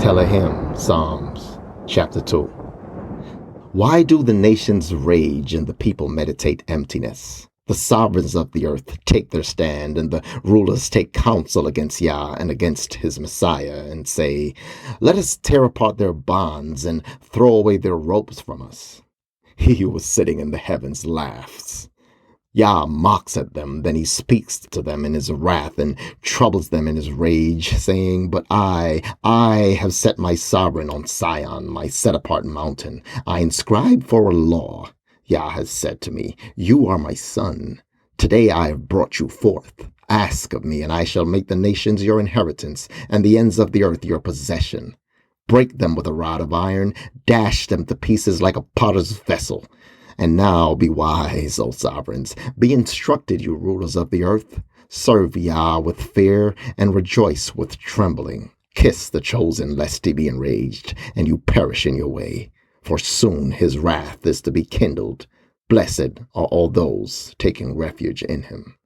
Tehillim, Psalms, chapter 2. Why do the nations rage and the people meditate emptiness? The sovereigns of the earth take their stand, and the rulers take counsel against Yah and against his Messiah, and say, "Let us tear apart their bonds and throw away their ropes from us." He who was sitting in the heavens laughs. Yah mocks at them, then he speaks to them in his wrath and troubles them in his rage, saying, "But I have set my sovereign on Tsiyon, my set-apart mountain. I inscribe for a law. Yah has said to me, 'You are my son. Today I have brought you forth. Ask of me, and I shall make the nations your inheritance, and the ends of the earth your possession. Break them with a rod of iron, dash them to pieces like a potter's vessel.' And now be wise, O sovereigns. Be instructed, you rulers of the earth. Serve Yah with fear and rejoice with trembling. Kiss the chosen, lest he be enraged, and you perish in your way. For soon his wrath is to be kindled. Blessed are all those taking refuge in him."